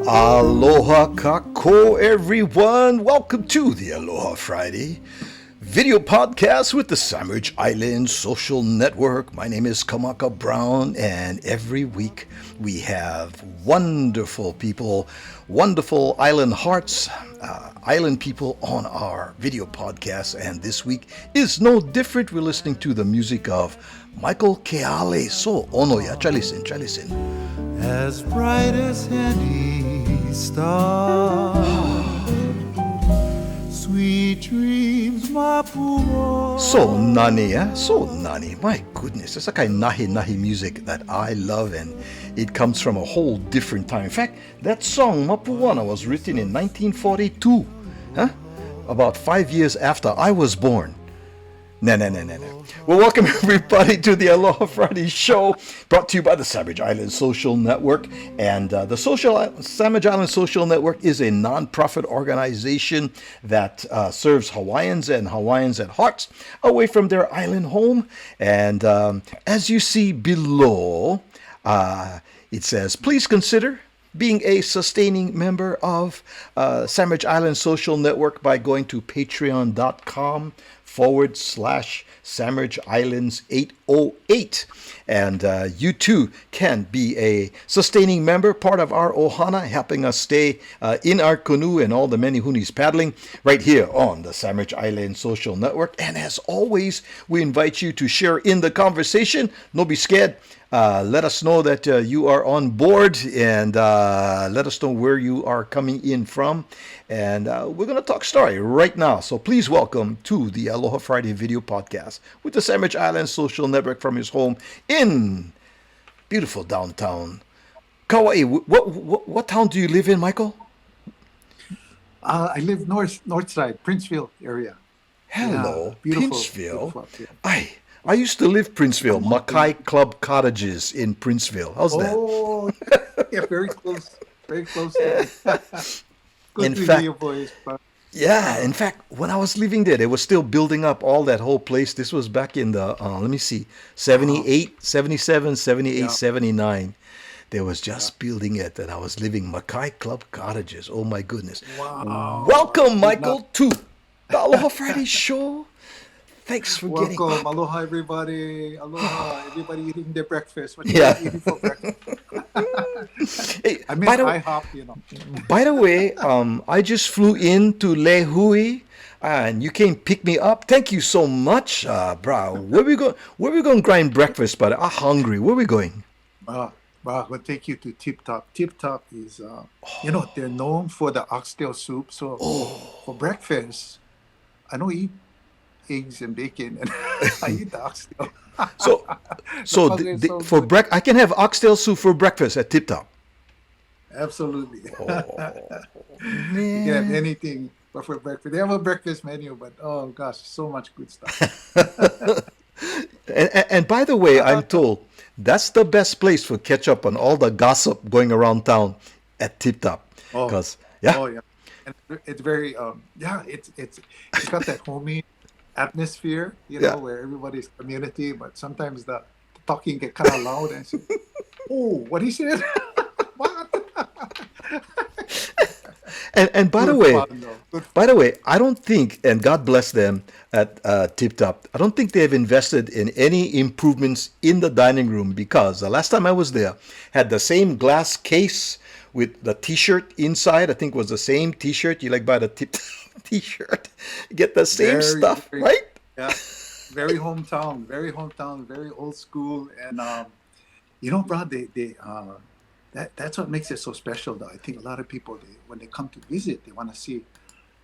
Aloha kako everyone. Welcome to the Aloha Friday video podcast with the Sandwich Island Social Network. My name is Kamaka Brown, and every week we have wonderful people, wonderful island hearts, island people on our video podcast. And this week is no different. We're listening to the music of Michael Keale. So, ono ya, try listen. As bright as any star, sweet dreams, Mapua. So nani, eh? So nani. My goodness, it's a kind of nahi music that I love, and it comes from a whole different time. In fact, that song, Mapuana, was written in 1942, huh? About 5 years after I was born. No. Well, welcome everybody to the Aloha Friday show, brought to you by the Sandwich Island Social Network. And the Sandwich Island Social Network is a non-profit organization that serves Hawaiians and Hawaiians at heart away from their island home. And as you see below, it says, please consider being a sustaining member of Sandwich Island Social Network by going to patreon.com/Sandwich Islands 808. And you too can be a sustaining member, part of our ohana, helping us stay in our canoe and all the many hunis paddling right here on the Sandwich Island Social Network. And as always, we invite you to share in the conversation. No be scared. Let us know that you are on board, and let us know where you are coming in from. And we're going to talk story right now. So please welcome to the Aloha Friday video podcast with the Sandwich Island Social Network from his home in beautiful downtown Kauai. What town do you live in, Michael? I live north side, Princeville area. Hello, yeah, Princeville. Beautiful. I used to live Princeville, Makai Club Cottages in Princeville. How's that? Oh, yeah, very close. Very close. Good In to fact, hear your voice. But yeah, in fact, when I was living there, they were still building up all that whole place. This was back in the, 78, 77, 78, Yeah. 79. They was just building it, and I was living Makai Club Cottages. Oh, my goodness. Wow. Welcome, Michael, to the Aloha Friday show. Thanks for getting Welcome. up. Aloha, everybody. Aloha. Everybody eating their breakfast. What Yeah. you eating for breakfast? Hey, I miss by the IHOP, By the way, I just flew in to Lehui, and you came pick me up. Thank you so much, bro. Where we going to grind breakfast, buddy? I'm hungry. Where we going? We'll take you to Tip Top. Tip Top is, they're known for the oxtail soup. So for breakfast, I don't eat eggs and bacon, and I eat the oxtail. For I can have oxtail soup for breakfast at Tip Top. Absolutely. Oh, You can have anything but for breakfast. They have a breakfast menu, but oh gosh, so much good stuff. And by the way, I'm told that's the best place for catch up on all the gossip going around town at Tip Top. Oh, Because yeah. And it's very it's got that homey atmosphere, where everybody's community, but sometimes the talking get kind of loud and say, oh, what he said? What? And by the way, I don't think, and God bless them at Tip Top, I don't think they have invested in any improvements in the dining room, because the last time I was there, had the same glass case with the T-shirt inside. I think was the same T-shirt you buy the Tip Top T-shirt. Get the same stuff, right? Yeah, very hometown, very old school, and Brad, that's what makes it so special, though. I think a lot of people, when they come to visit, they want to see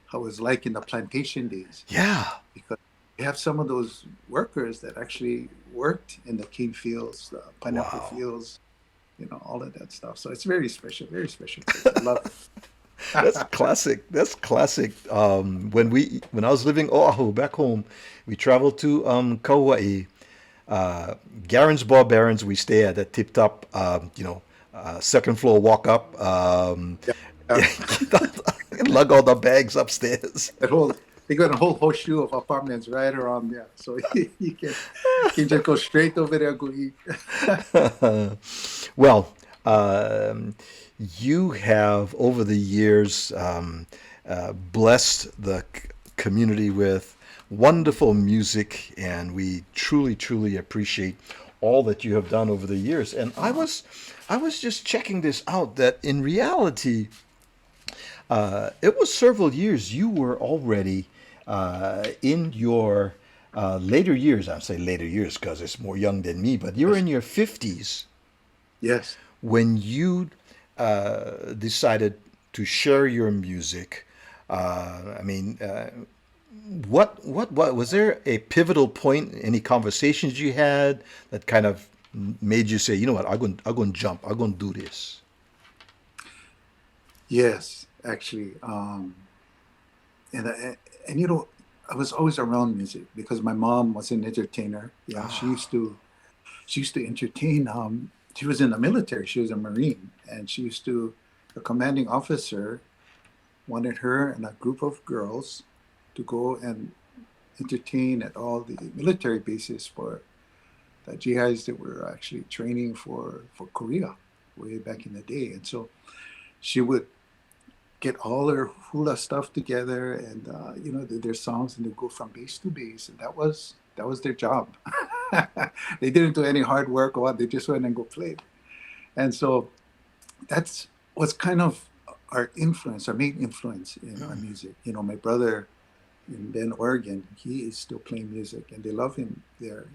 how it was like in the plantation days. Yeah. Because you have some of those workers that actually worked in the cane fields, the pineapple fields, all of that stuff. So it's very special, very special. I love it. That's classic. When I was living Oahu back home, we traveled to Kauai. Garen's Bar Barons, we stay at that Tip Top, second floor walk up. Lug all the bags upstairs. They got a whole horseshoe of apartments right around there, so you can just go straight over there and go eat. Well, you have over the years blessed the community with wonderful music, and we truly, truly appreciate all that you have done over the years. And I was just checking this out that in reality, it was several years you were already in your later years. I say later years because it's more young than me, but you were in your 50s Yes. when you decided to share your music. I mean, what was there a pivotal point? Any conversations you had that kind of made you say, you know what, I'm going to jump, I'm going to do this. Yes, actually. And and you know, I was always around music because my mom was an entertainer. Yeah, Ah, she used to entertain. She was in the military. She was a Marine, and she used to. The commanding officer wanted her and a group of girls to go and entertain at all the military bases for the GIs that were actually training for Korea way back in the day. And so she would get all their hula stuff together and their songs, and they go from base to base, and that was their job. They didn't do any hard work or what, they just went and go play. And so that's what's kind of our influence, our main influence in our music. My brother in Bend, Oregon, he is still playing music, and they love him there.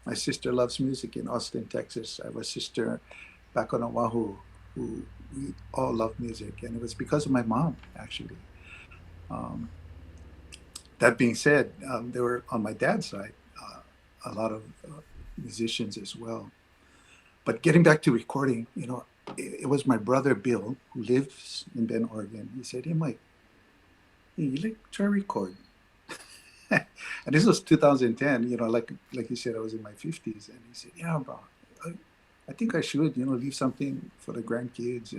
My sister loves music in Austin, Texas. I have a sister back on Oahu who we all love music, and it was because of my mom, actually. Um, that being said, there were on my dad's side a lot of musicians as well. But getting back to recording, it was my brother Bill who lives in Bend, Oregon. He said, "Hey, Mike, hey, you like try record?" And this was 2010. Like you said, I was in my 50s, and he said, "Yeah, bro, I, I think I should, leave something for the grandkids."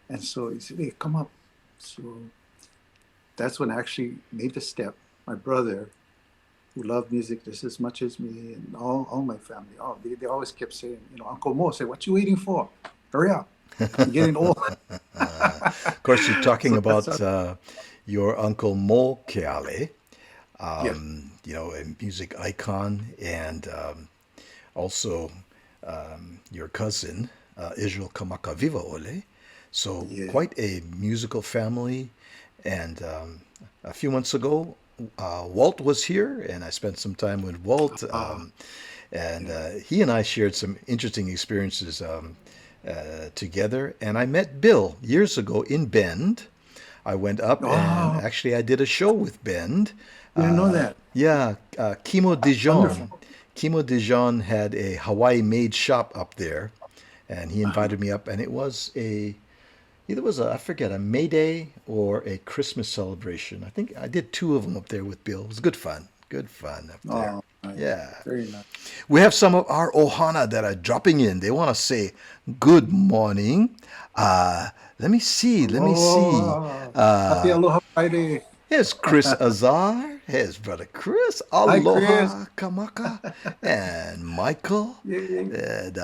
And so he said, "Hey, come up." So that's when I actually made the step. My brother, who loved music just as much as me, and all my family, they always kept saying, "Uncle Mo, say, what you waiting for? Hurry up. You're getting old." of course, you're talking So that's about your uncle Moe Keale, yeah. a music icon, and also your cousin, Israel Kamakawiwo'ole. So Yeah. quite a musical family. And a few months ago, Walt was here, and I spent some time with Walt. Uh, And yeah. he and I shared some interesting experiences together. And I met Bill years ago in Bend. I went up and Oh, actually I did a show with Bend. didn't know that. Yeah, Kimo Dijon. Wonderful. Kimo Dijon had a Hawaii made shop up there, and he Uh-huh. invited me up, and it was either was I forget, a May Day or a Christmas celebration. I think I did two of them up there with Bill. It was good fun up there. Oh, nice. Yeah. Very nice. We have some of our ohana that are dropping in. They want to say good morning. Uh, let me see. Aloha. Happy Uh, Aloha Friday. Here's Chris Azar. Here's Brother Chris. Hi, Chris. Aloha Kamaka. And Michael. Yay. And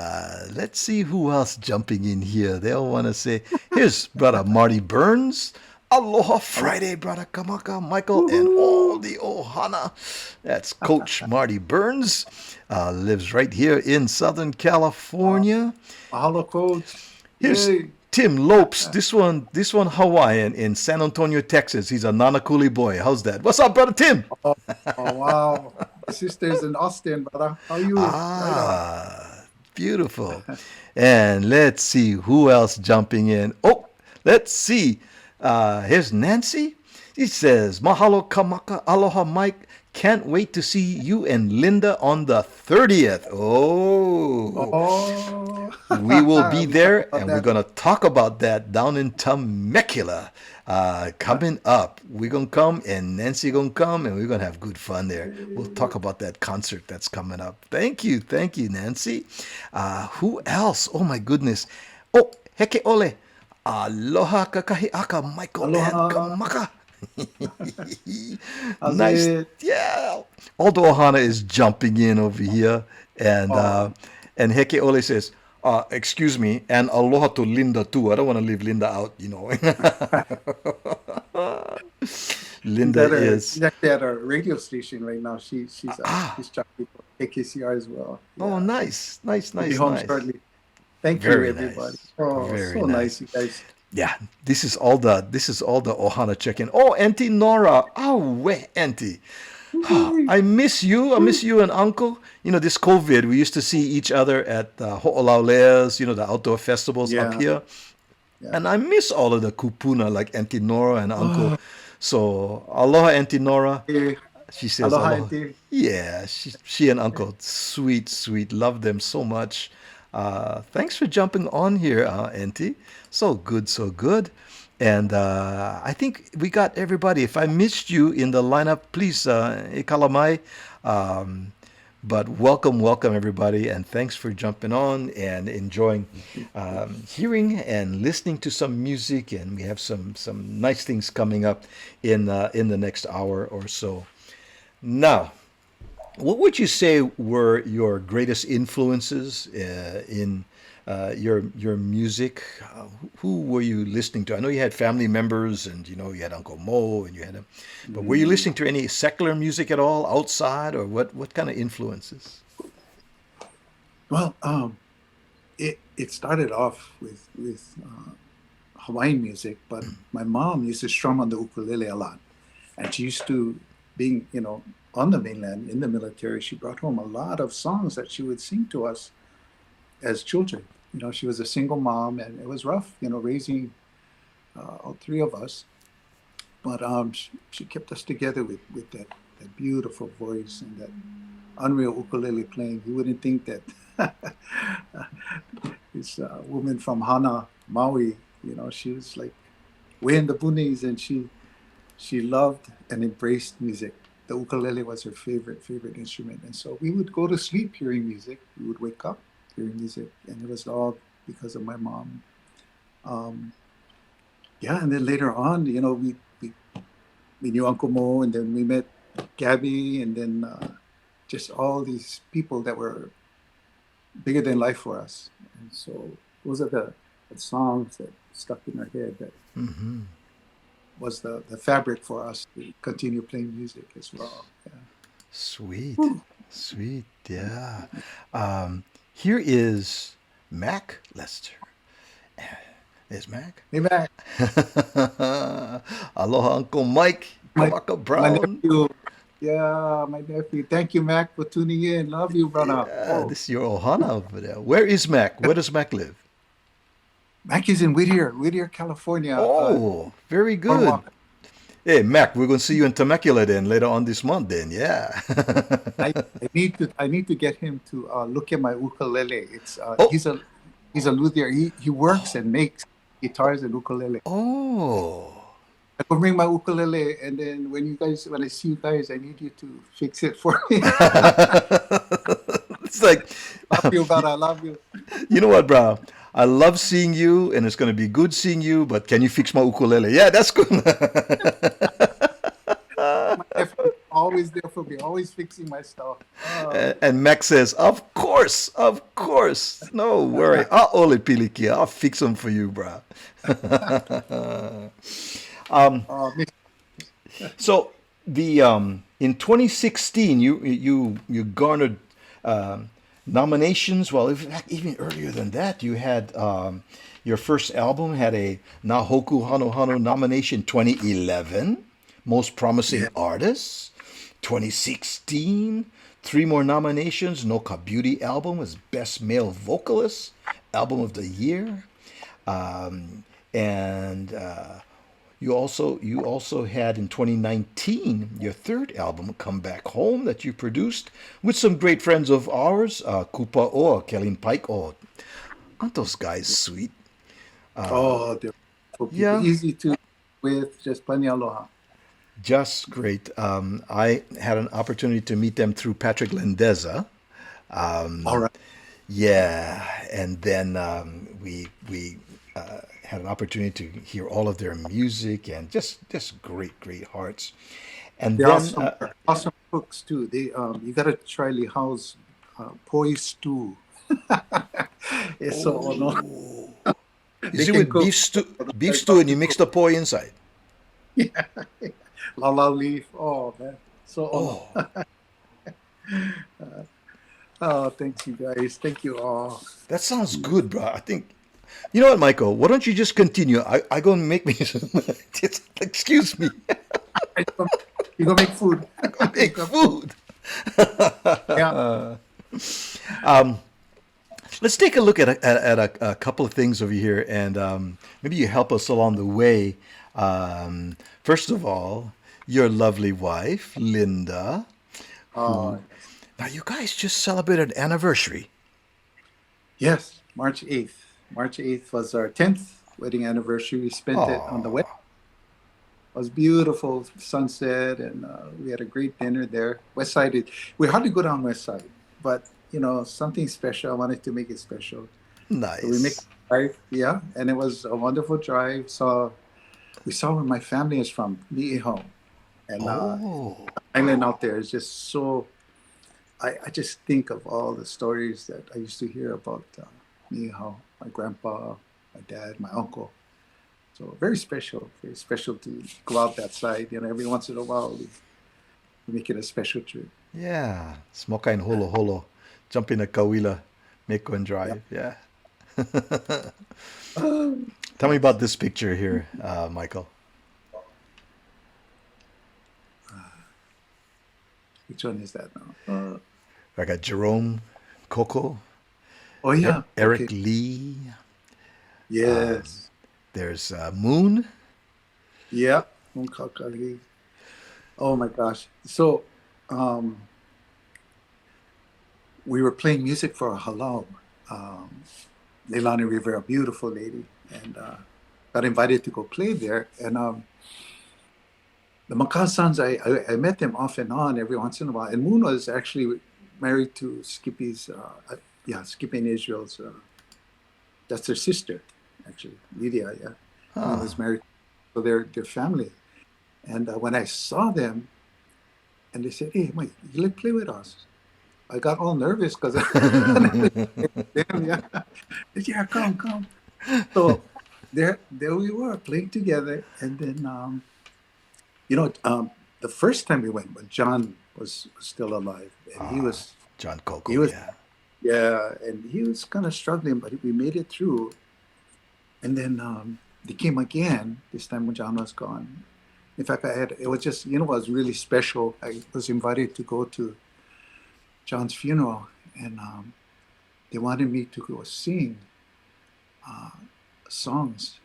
let's see who else jumping in here. They'll want to say, here's Brother Marty Burns. Aloha Aloha. Friday, Brother Kamaka, Michael, and all Woohoo. the Ohana. That's Coach Marty Burns. Lives right here in Southern Uh, California. Mahalo, Coach. Here's Yay. Tim Lopes. This one Hawaiian in San Antonio, Texas. He's a Nanakuli boy. How's that? What's up, brother Tim? Oh, oh, wow. My sister's in Austin, brother. How are you? Right on. Beautiful. And let's see who else jumping in. Oh, let's see. Here's Nancy. She says, Mahalo Kamaka, Aloha Mike. Can't wait to see you and Linda on the 30th. Oh, Oh, we will be we talked there, about and we're that. going to talk about that down in Temecula coming up. We're going to come, and Nancy going to come, and we're going to have good fun there. We'll talk about that concert that's coming up. Thank you, Nancy. Who else? Oh, my goodness. Oh, heke ole. Aloha kakahiaka, Michael and Aloha. Kamaka. How's Nice. it? Yeah. Aldo Ohana is jumping in over here. And Oh, Heke Ole says, Excuse me, and aloha to Linda too. I don't want to leave Linda out, you know. She's Linda at her. is She's actually at our radio station right now. She's trying for KKCR as well. oh, Yeah, nice, nice, she'll be nice, home nice. shortly. Thank you, Very everybody. nice, Oh, very so nice, nice. you guys. Yeah, this is all the ohana check-in. Oh, Auntie Nora, oh, where Auntie? Woo-hoo. I miss you. I miss you and Uncle. This COVID, we used to see each other at Ho'olauleas, the outdoor festivals up Yeah, here. yeah. And I miss all of the kupuna like Auntie Nora and Uncle. Oh, So, aloha, Auntie Nora. eh, She says aloha, aloha. auntie. Yeah, she and Uncle, sweet, sweet. Love them so much. Thanks for jumping on here, Auntie. So good, so good. And I think we got everybody. If I missed you in the lineup, please, ikalamai. Um, but welcome, welcome everybody, and thanks for jumping on and enjoying hearing and listening to some music. And we have some nice things coming up in the next hour or so. Now, what would you say were your greatest influences in your music? Who were you listening to? I know you had family members, and you had Uncle Moe, and you had him. But were you listening to any secular music at all outside, or what kind of influences? Well, it started off with Hawaiian music, but my mom used to strum on the ukulele a lot, and she used to, being on the mainland in the military, she brought home a lot of songs that she would sing to us as children. She was a single mom, and it was rough, raising all three of us. But she kept us together with that beautiful voice and that unreal ukulele playing. You wouldn't think that this woman from Hana, Maui, she was like way in the boonies, and she loved and embraced music. The ukulele was her favorite instrument, and so we would go to sleep hearing music. We would wake up hearing music, and it was all because of my mom. Um, yeah, and then later on, we knew Uncle Mo, and then we met Gabby, and then just all these people that were bigger than life for us. And so those are the songs that stuck in our head that Hmm. was the fabric for us to continue playing music as well. Yeah. Sweet, Whew. sweet, yeah. Here is Mac Lester. There's Mac. Hey, Mac, Aloha, Uncle Mike, my, Kamaka my Brown. nephew. Yeah, my nephew. Thank you, Mac, for tuning in. Love you, brother. Yeah, Oh, this is your ohana over there. Where is Mac? Where does Mac live? Mac is in Whittier, California. Oh, very good. Boardwalk. Hey, Mac, we're going to see you in Temecula then later on this month then. Yeah. I need to get him to look at my ukulele. It's Oh, he's a luthier. He works and makes guitars and ukulele. oh. I could bring my ukulele, and then when I see you guys, I need you to fix it for me. It's like, Love you, brother. I love you. you know what, bro? I love seeing you, and it's going to be good seeing you, but can you fix my ukulele? Yeah, that's good. My nephew is always there for me, always fixing my stuff. And Max says, of course. No worry. I'll ole piliki. I'll fix them for you, bro. Miss- So the in 2016, you garnered nominations. Well, in fact, even earlier than that, you had your first album had a Nahoku Hano Hano nomination. 2011, Most Promising yeah, Artist. 2016, three more nominations. No Ka Beauty album was Best Male Vocalist, Album of the Year, and you also had in 2019 your third album, Come Back Home, that you produced with some great friends of ours, Kupa or Kelly Pike. Oh, aren't those guys sweet? they're for people Yeah, easy to with, just plenty aloha. just great. I had an opportunity to meet them through Patrick Lendeza. All right. Yeah, and then we had an opportunity to hear all of their music and just great hearts. And They're then awesome cooks too. They you gotta try Li Hao's poi stew. It's so ono. Oh. They Is it can with cook beef like stew and you barbecue mix cook. the poi inside? Yeah. Lala leaf. Oh man. So ono. Oh, Oh, thanks you guys. Thank you all. that sounds good, bro. I think, you know what, Michael? Why don't you just continue? I gonna make me some. Excuse me. You gonna make food. I gonna You make got food. food. Yeah. Let's take a look at a couple of things over here, and maybe you help us along the way. First of all, your lovely wife, Linda, Oh who now you guys just celebrated an anniversary. yes. March 8th. March 8th was our 10th wedding anniversary. We spent it on the west. Oh, It was beautiful sunset, and we had a great dinner there. West Side, we hardly go down West Side, but something special. I wanted to make it special, so we make nice. a drive. Yeah, and it was a wonderful drive. So we saw where my family is from, Niihau, and Oh, island out there is just so. I just think of all the stories that I used to hear about Niihau, my grandpa, my dad, my uncle. So very special to go out that side. Every once in a while we make it a special trip. yeah. Smoke and holo holo. Jump in a kawila, make one Yeah. drive. Yeah. Tell me about this picture here, Michael. Which one is that now? I got Jerome Coco, Oh yeah. Eric Okay. Lee. Yes. There's Moon. Yeah. Munkakali. Oh my gosh. So um, we were playing music for a halal. Um, Leilani Rivera, beautiful lady, and got invited to go play there. And the Makasans, I met them off and on every once in a while. And Moon was actually married to Skippy's, yeah, Skippy and Israel's, that's their sister, actually, Lydia, yeah. Moon Ah. was married, so they're family. And when I saw them, and they said, "Hey, Mike, you like play with us?" I got all nervous because them, yeah. They said, "Yeah, come." So there we were playing together, and then the first time we went, when John was still alive, and he Ah, was John he Coco, was yeah. yeah, and he was kind of struggling, but we made it through. And then they came again. This time when John was gone. In fact, it was just it was really special. I was invited to go to John's funeral, and they wanted me to go sing uh, songs,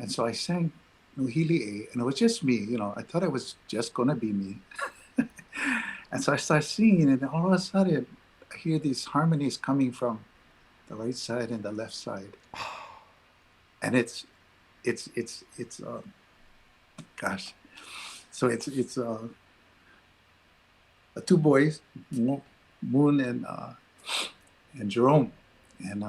and so I sang Nuhili, and it was just me. I thought it was just gonna be me. And so I started singing, and all of a sudden, I hear these harmonies coming from the right side and the left side, and it's gosh, so it's two boys, Moon and Jerome, and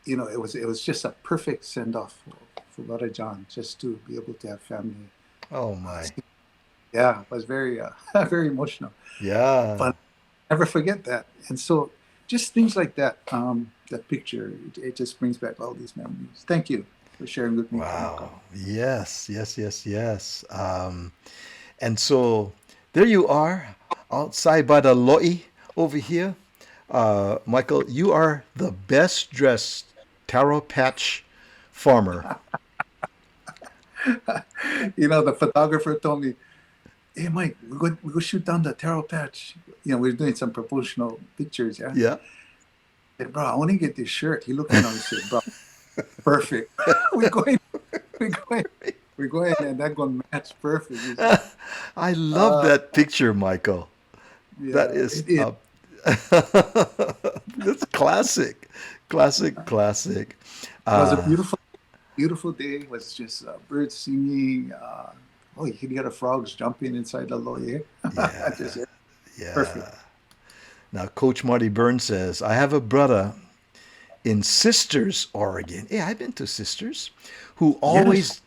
it was just a perfect send off for Brother John, just to be able to have family. Oh Uh, my. yeah, it was very very emotional, Yeah. but never forget that. And so just things like that, that picture, it just brings back all these memories. Thank you for sharing with me, Kamaka. Wow. Yes, yes, yes, yes. And so there you are outside by the loi over here. Michael, you are the best dressed taro patch farmer. The photographer told me, "Hey, Mike, we go shoot down the taro patch. We're doing some promotional pictures, yeah." Yeah. I said, "Bro, I want to get this shirt." He looked at me and said, "Bro, perfect. we're going, we're going, we're going, and that going to match perfect." He said, I love uh, that picture, Michael. That yeah, is it that's classic. Classic, classic. was a Uh, beautiful, beautiful day. It was just birds singing. You could hear the frogs jumping inside the lawyer. yeah, Just perfect. yeah. Now, Coach Marty Burns says, I have a brother in Sisters, Oregon. Yeah, I've been to Sisters, who Yes. always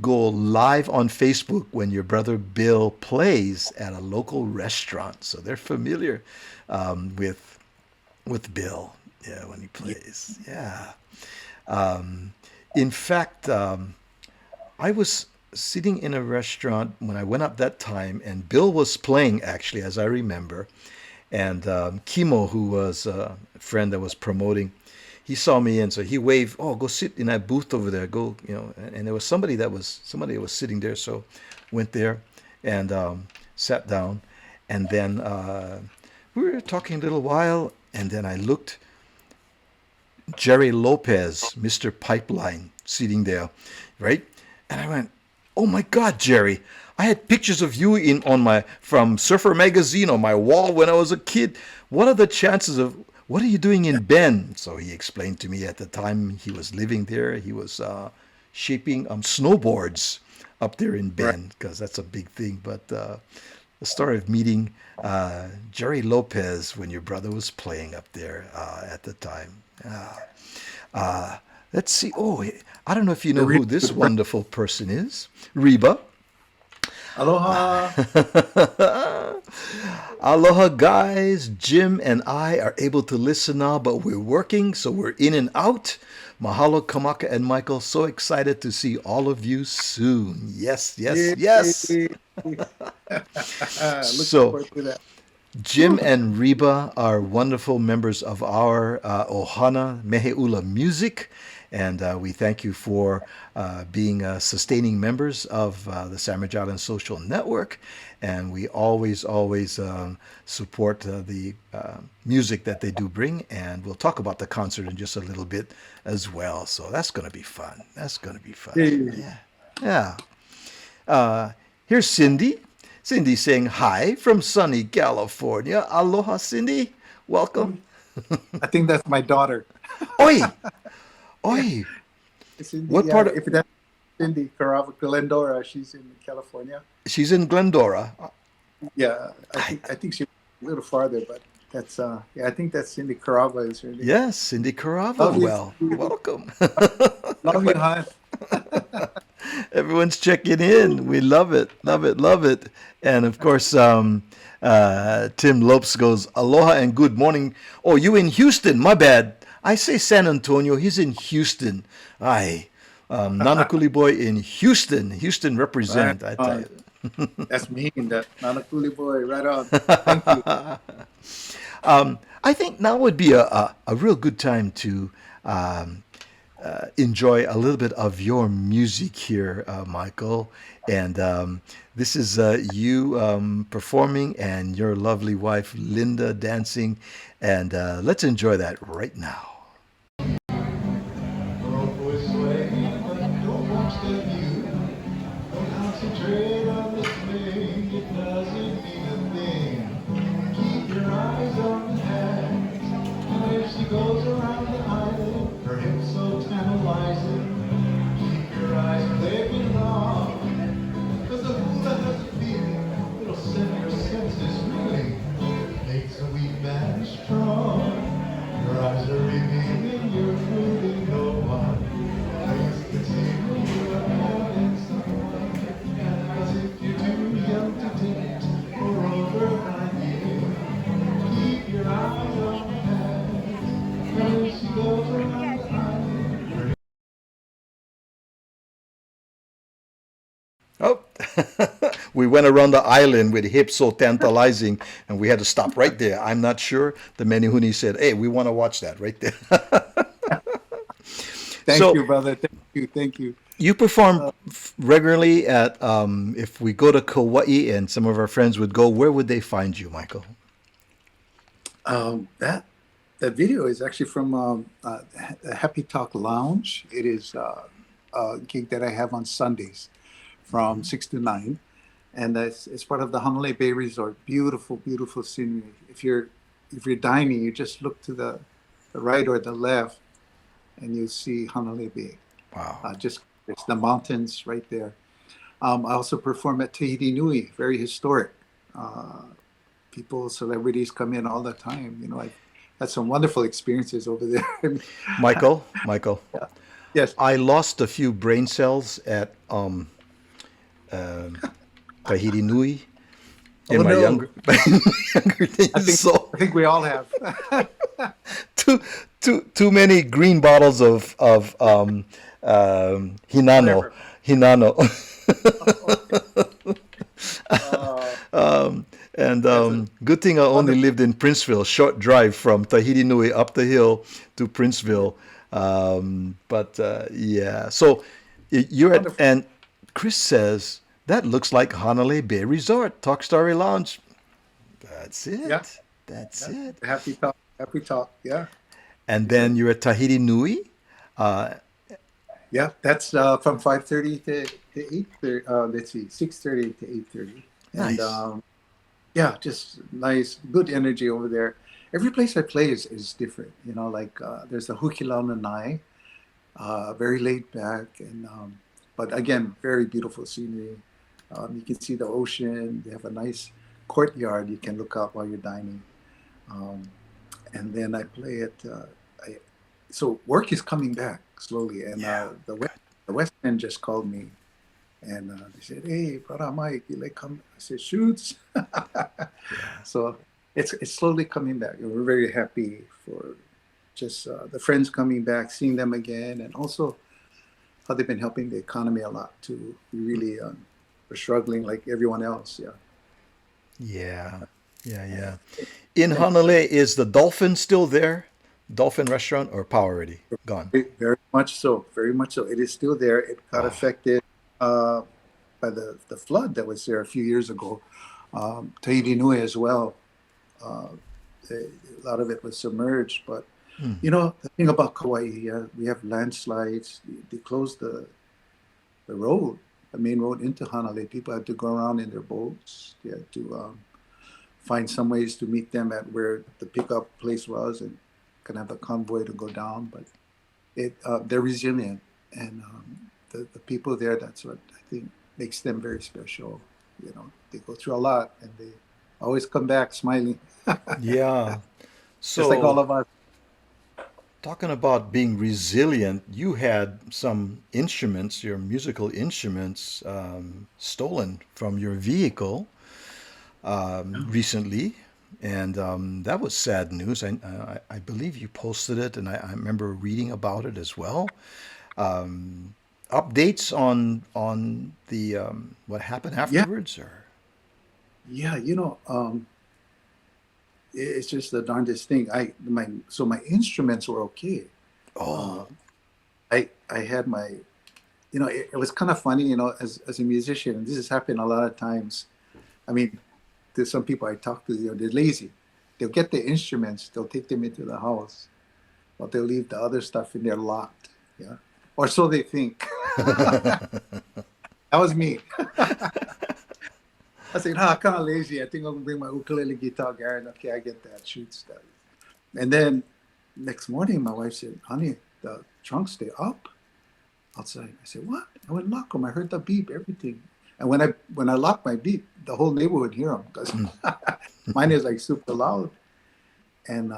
go live on Facebook when your brother Bill plays at a local restaurant. So they're familiar with Bill. Yeah, when he Yeah. plays. Yeah. Um, in fact, I was sitting in a restaurant when I went up that time, and Bill was playing, actually, as I remember. And Kimo, who was a friend that was promoting, he saw me, and so he waved, "Oh, go sit in that booth over there. Go, you know." And there was somebody that was sitting there, so went there and sat down, and then we were talking a little while, and then I looked, Jerry Lopez, Mr. Pipeline, sitting there, right? And I went, "Oh my God, Jerry! I had pictures of you in on my from Surfer magazine on my wall when I was a kid. What are the chances of what are you doing in Bend?" So he explained to me at the time he was living there. He was shaping snowboards up there in Right. Bend because that's a big thing. But the story of meeting Jerry Lopez when your brother was playing up there at the time. Uh, let's see. Oh, I don't know if you know The who this good friend. wonderful person is. Reba. Aloha. Aloha, guys. Jim and I are able to listen now, but we're working, so we're in and out. Mahalo, Kamaka and Michael. So excited to see all of you soon. Yes, yes, Yay. yes. Looking So, forward to that. Jim and Reba are wonderful members of our ohana meheula music, and we thank you for being sustaining members of the Sandwich Island Social Network. And we always support the music that they do bring, and we'll talk about the concert in just a little bit as well. So that's going to be fun. That's going to be fun. Yay. Yeah, yeah. Here's Cindy. Cindy saying hi from sunny California. Aloha, Cindy. Welcome. I think that's my daughter. Oi, Yeah. oi. Cindy, What yeah, part of? if that's Cindy Carava Glendora, she's in California. She's in Glendora. Yeah, I, I think she's a little farther, but that's yeah, I think that's Cindy Carava is her name. yes, Cindy Carava. Love you, Well, Cindy. welcome. Love you, hon. Everyone's checking in. We love it, love it, love it. And of course, Tim Lopes goes, "Aloha and good morning." Oh, you in Houston? My bad. I say San Antonio. He's in Houston. Aye. Nanakuli boy in Houston. Houston Right represent, I tell on. you. That's mean, that Nanakuli boy. Right on. Thank you. I think now would be a real good time to enjoy a little bit of your music here, Michael. And this is you performing and your lovely wife, Linda, dancing. And let's enjoy that right now. Always sway, but don't watch the view. Don't concentrate on the swing, it doesn't mean a thing. Keep your eyes on the hands. And if she goes around the island, her hips so tantalizing. Keep your eyes where they belong. Cause the hula has a feeling, it'll send your senses reeling. Makes a weak man strong. Your eyes are revealing, you're fooling no one. Please continue, you are having someone. Cause if you're too young to date, or over 9 years, keep your eyes on the past. When she goes around the island, Oh, we went around the island with hips so tantalizing, and we had to stop right there. I'm not sure. The Menehune said, "Hey, we want to watch that right there." Thank So you, brother. Thank you. Thank you. you perform regularly at, if we go to Kauai and some of our friends would go, where would they find you, Michael? That video is actually from Happy Talk Lounge. It is a gig that I have on Sundays from 6 to 9, and it's part of the Honolulu Bay Resort. Beautiful, beautiful scenery. If you're dining, you just look to the right or the left, and you see Honolulu Bay. Wow. Just it's the mountains right there. I also perform at Tahiti Nui, very historic. People, celebrities come in all the time. You know, I've had some wonderful experiences over there. Michael, Yes. I lost a few brain cells at Tahiti Nui in Oh my no. younger, younger I days. So think we all have. too too many green bottles of Hinano. Whatever. Hinano. Okay. Uh, And that's a good thing I only wonderful. lived in Princeville, short drive from Tahiti Nui up the hill to Princeville. But yeah, so you're at, Wonderful. and Chris says that looks like Hanalei Bay Resort, Talk Story Lounge. That's Yeah. it. That's Yeah. it. Happy talk. Happy talk. Yeah. And That's it. then you're at Tahiti Nui. Uh, Yeah. That's from 5:30 to 8:30. Let's see, 6:30 to 8:30. And nice. yeah, just nice, good energy over there. Every place I play is different. Like there's the Hukilaunanai, very laid back, and but again, very beautiful scenery. You can see the ocean. They have a nice courtyard you can look out while you're dining. Um, and then I play at I, so work is coming back slowly, and Yeah. Good. The West End just called me, and they said, "Hey, brother Mike, you like come?" I said, "Shoots." Yeah. So it's slowly coming back, and we're very happy for just the friends coming back, seeing them again, and also how they've been helping the economy a lot too. We really are struggling like everyone else. Yeah. Yeah. Yeah. Yeah. And, In and Hanalei, is the Dolphin still there? Dolphin restaurant or power already gone? very much so, very much so. It is still there. It got Oh, affected uh, by the flood that was there a few years ago. Tahiti Nui as well. Uh, a lot of it was submerged. But hmm. the thing about Kauai, we have landslides. They closed the road, the main road into Hanalei. People had to go around in their boats. They had to find some ways to meet them at where the pickup place was, and kind of have a convoy to go down. But they're resilient, and the people there. That's what I think makes them very special. They go through a lot, and they always come back smiling, Yeah. just like all So, of us. talking about being resilient, you had some instruments, your musical instruments, stolen from your vehicle recently, and that was sad news. I believe you posted it, and I remember reading about it as well. Um, Updates on the what happened Yeah, afterwards, or yeah. It's just the darndest thing. My instruments were okay. Uh, oh, I had my it was kind of funny, as a musician, and this has happened a lot of times. I mean, there's some people I talk to, they're lazy. They'll get the instruments, they'll take them into the house, but they'll leave the other stuff in there locked. Yeah. Or so they think. That was me. I said, I'm kind of lazy. I think I'm gonna bring my ukulele guitar, Garen. Okay, I get that. Shoot stuff. And then next morning, my wife said, honey, the trunks, they up outside. I said, what? I went lock them. I heard the beep, everything. And when I locked my beep, the whole neighborhood hear them because mm, mine is like super loud. And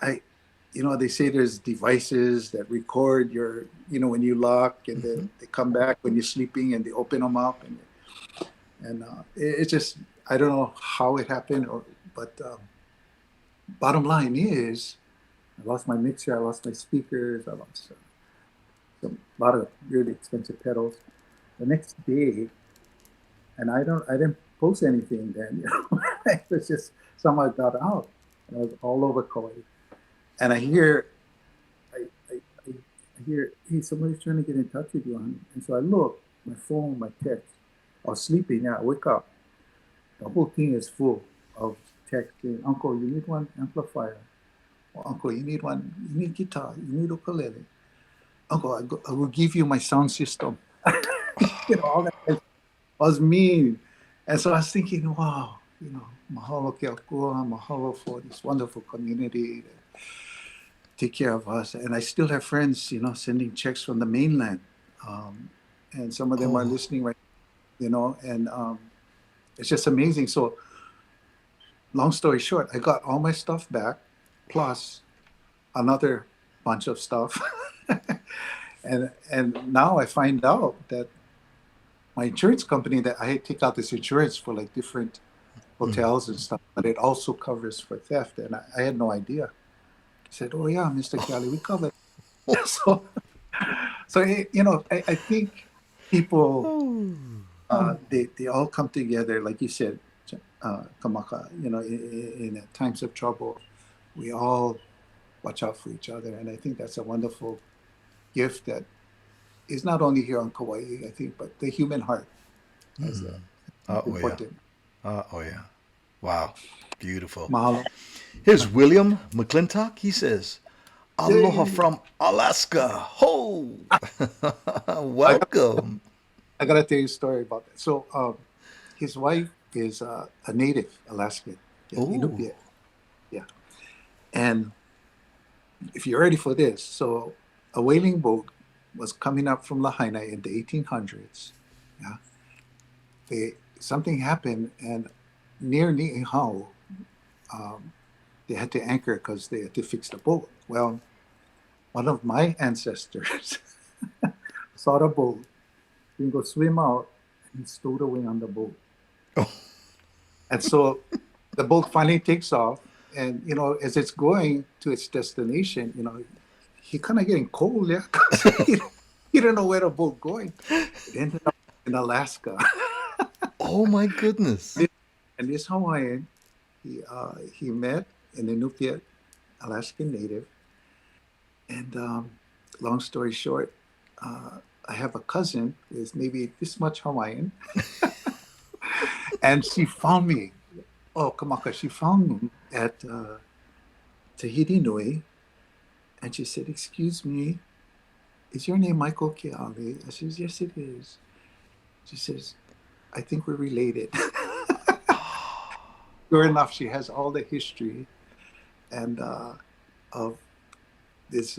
I, they say there's devices that record when you lock, and mhm. then they come back when you're sleeping, and they open them up, and it's just I don't know how it happened, but bottom line is I lost my mixer, I lost my speakers, I lost a lot of really expensive pedals. The next day, and I didn't post anything then. It was just somehow got out, and I was all over Kauai. And I, I hear, hey, somebody's trying to get in touch with you, honey. And so I look, my phone, my text. I was sleeping. Yeah, I wake up. The whole thing is full of text saying, Uncle, you need one amplifier. Or, Uncle, you need one. You need guitar. You need ukulele. Uncle, I will give you my sound system. All that was mean. And so I was thinking, wow, mahalo ke akua, mahalo for this wonderful community that take care of us. And I still have friends, sending checks from the mainland. Um, and some of them are Oh, listening right, and it's just amazing. So long story short, I got all my stuff back, plus another bunch of stuff. and now I find out that my insurance company, that I take out this insurance for like different mm, hotels and stuff, but it also covers for theft, and I had no idea. He said, "Oh yeah, Mr. Keale, we covered." so, I think people, they all come together, like you said, Kamaka. In times of trouble, we all watch out for each other, and I think that's a wonderful gift that is not only here on Kauai, I think, but the human heart is important. Oh yeah. Wow. Beautiful. Mahalo. Here's William McClintock. He says, "Aloha from Alaska. Ho!" Welcome. I gotta tell you a story about that. So, his wife is a native Alaskan, Inupiat. Yeah. And if you're ready for this, so a whaling boat was coming up from Lahaina in the 1800s. Yeah. Something happened, and near Ni'ihau, they had to anchor because they had to fix the boat. Well, one of my ancestors saw the boat, didn't go swim out, and he stowed away on the boat. Oh. And so the boat finally takes off, and as it's going to its destination, he kind of getting cold, yeah, 'cause he didn't know where the boat going. It ended up in Alaska. Oh my goodness. And this Hawaiian, he met an Inupiat Alaskan native. And long story short, I have a cousin who is maybe this much Hawaiian. And she found me. Oh, Kamaka, she found me at Tahiti Nui. And she said, "Excuse me, is your name Michael Keale?" I says, "Yes, it is." She says, "I think we're related." Sure enough, she has all the history and of this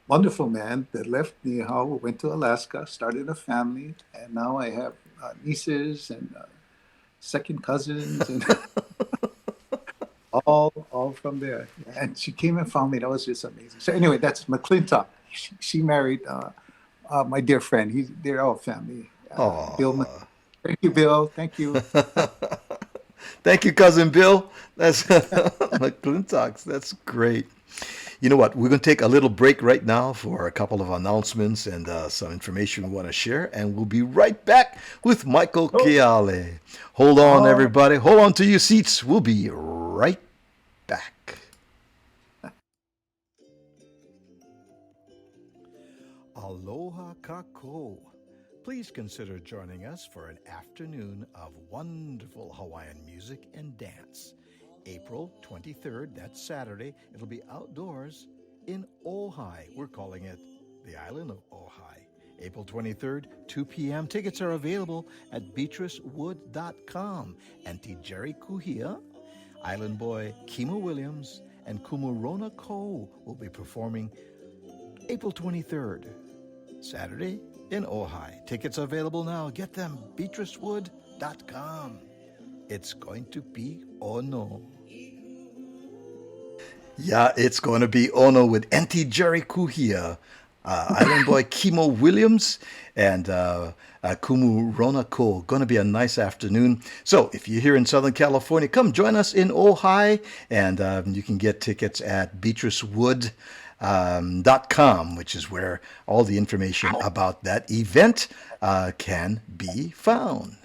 wonderful man that left Niihau, went to Alaska, started a family, and now I have nieces and second cousins and all from there. And she came and found me. That was just amazing. So anyway, that's McClintock. She married my dear friend. They're all family. Bill. Thank you, Bill. Thank you. Thank you, cousin Bill. That's McClintock's. That's great. You know what? We're going to take a little break right now for a couple of announcements and some information we want to share, and we'll be right back with Michael Keale. Hold on, everybody. Hold on to your seats. We'll be right back. Aloha kako. Please consider joining us for an afternoon of wonderful Hawaiian music and dance. April 23rd, that's Saturday, it'll be outdoors in Ojai. We're calling it the island of Ojai. April 23rd, 2 p.m. Tickets are available at beatricewood.com. Auntie Jerry Kuhia, Island Boy Kimo Williams, and Kumurona Ko will be performing April 23rd, Saturday, in Ojai. Tickets are available now. Get them, beatricewood.com. It's going to be ono. Yeah, it's going to be ono with Auntie Jerry Kuhia, Island Boy Kimo Williams, and Kumu Ronako. Going to be a nice afternoon. So if you're here in Southern California, come join us in Ojai, and you can get tickets at beatricewood.com, which is where all the information about that event can be found.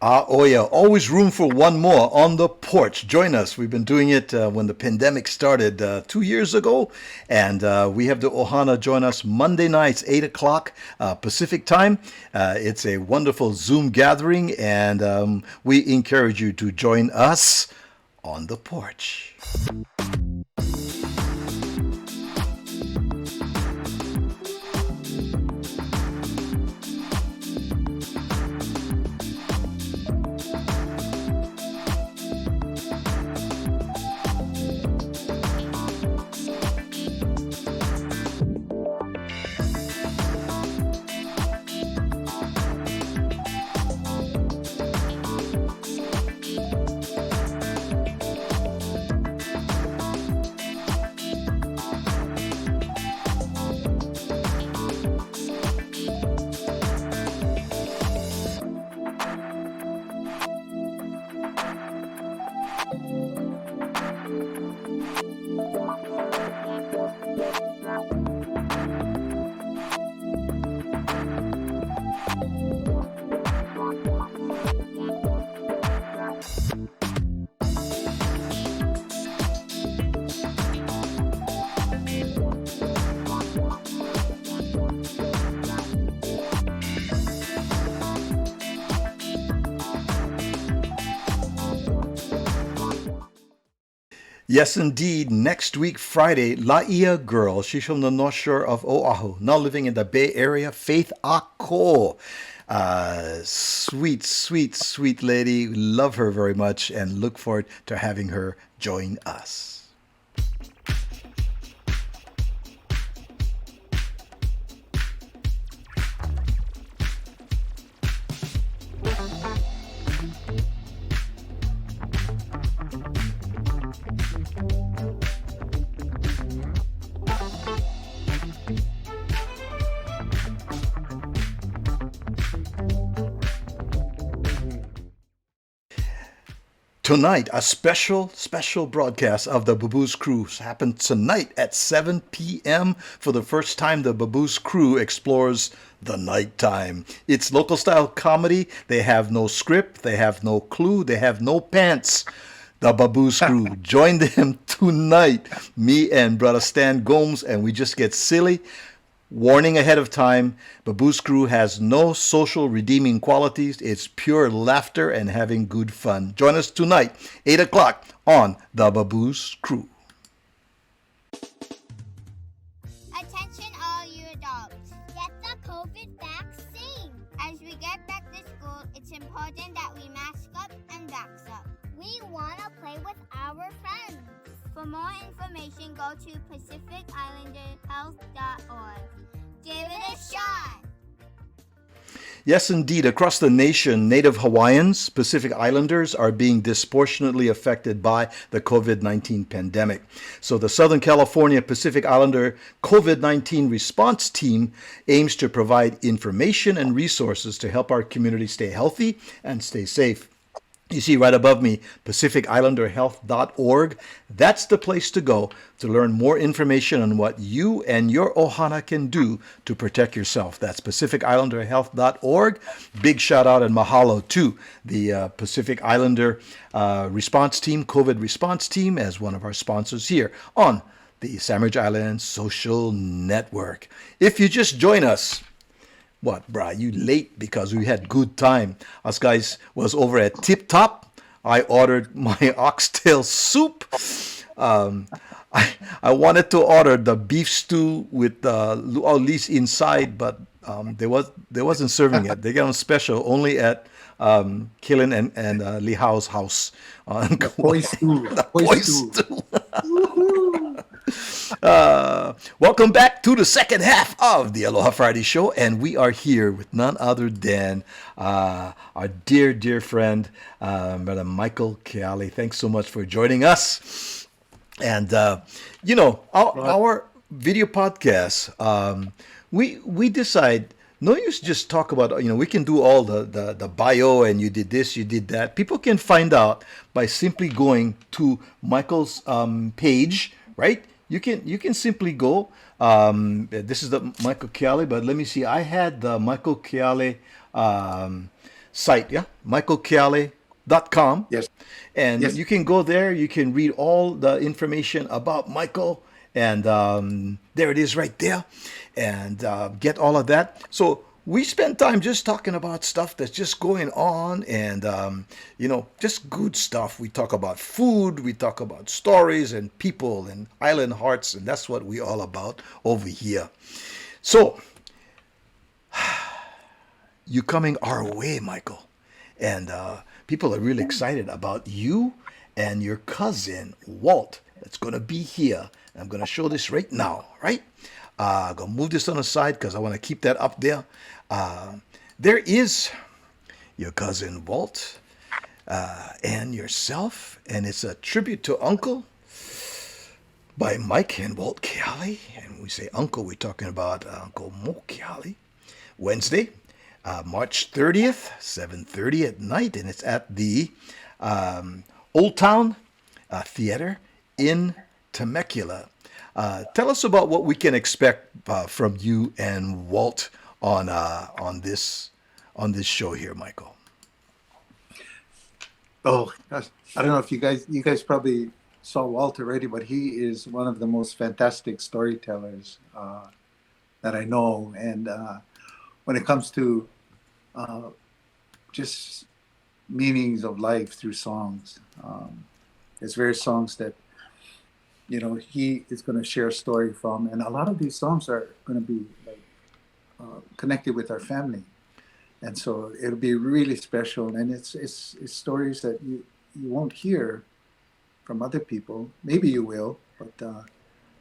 Oh yeah, always room for one more on the porch. Join us. We've been doing it when the pandemic started 2 years ago, and we have the ohana join us Monday nights, 8 o'clock Pacific time. It's a wonderful Zoom gathering, and we encourage you to join us on the porch. Yes, indeed. Next week, Friday, Laia girl. She's from the North Shore of Oahu, now living in the Bay Area. Faith Ako. Sweet, sweet, sweet lady. Love her very much and look forward to having her join us. Tonight, a special broadcast of the Baboose Cruise happens tonight at 7 p.m. For the first time, the Baboose Crew explores the nighttime. It's local style comedy. They have no script, they have no clue, they have no pants. The Baboose Crew. Join them tonight. Me and Brother Stan Gomes, and we just get silly. Warning ahead of time, Baboose Crew has no social redeeming qualities. It's pure laughter and having good fun. Join us tonight, 8 o'clock on The Baboose Crew. Attention all you adults. Get the COVID vaccine. As we get back to school, it's important that we mask up and vax up. We want to play with our friends. For more information, go to PacificIslanderHealth.org. Give it a shot. Yes, indeed. Across the nation, Native Hawaiians, Pacific Islanders, are being disproportionately affected by the COVID-19 pandemic. So the Southern California Pacific Islander COVID-19 response team aims to provide information and resources to help our community stay healthy and stay safe. You see right above me, PacificIslanderHealth.org. That's the place to go to learn more information on what you and your ohana can do to protect yourself. That's PacificIslanderHealth.org. Big shout out and mahalo to the Pacific Islander response team, COVID response team, as one of our sponsors here on the Sandwich Islands Social Network. If you just join us, what, brah, you late because we had good time. Us guys was over at Tip Top. I ordered my oxtail soup. I wanted to order the beef stew with luau lis inside, but they wasn't serving it. They got on special only at Killen and Lihao's house. On Poi stew. The Poi poi stew. stew. Welcome back to the second half of the Aloha Friday show, and we are here with none other than our dear friend, Brother Michael Keale. Thanks so much for joining us. And our video podcast, we decide no use just talk about, we can do all the bio and you did this, you did that. People can find out by simply going to Michael's page, right? You can simply go. This is the Michael Keale, but let me see. I had the Michael Keale site, yeah, michaelkeale.com. Yes. And Yes. you can go there. You can read all the information about Michael, and there it is right there, and get all of that. So we spend time just talking about stuff that's just going on, and just good stuff. We talk about food, we talk about stories and people and island hearts, and that's what we all about over here. So you coming our way, Michael, and people are really excited about you and your cousin Walt. That's gonna be here. I'm gonna show this right now, right? I'm gonna move this on the side because I want to keep that up there. There is your cousin Walt and yourself, and it's a tribute to Uncle by Mike and Walt Keale. And we say Uncle, we're talking about Uncle Moe Keale. Wednesday, March 30th, 7:30 at night, and it's at the Old Town Theater in Temecula. Tell us about what we can expect from you and Walt on this show here, Michael. Oh, gosh. I don't know if you guys probably saw Walt already, but he is one of the most fantastic storytellers that I know. And when it comes to just meanings of life through songs, there's various songs that he is going to share a story from, and a lot of these songs are going to be like connected with our family, and so it'll be really special. And it's stories that you won't hear from other people. Maybe you will, but a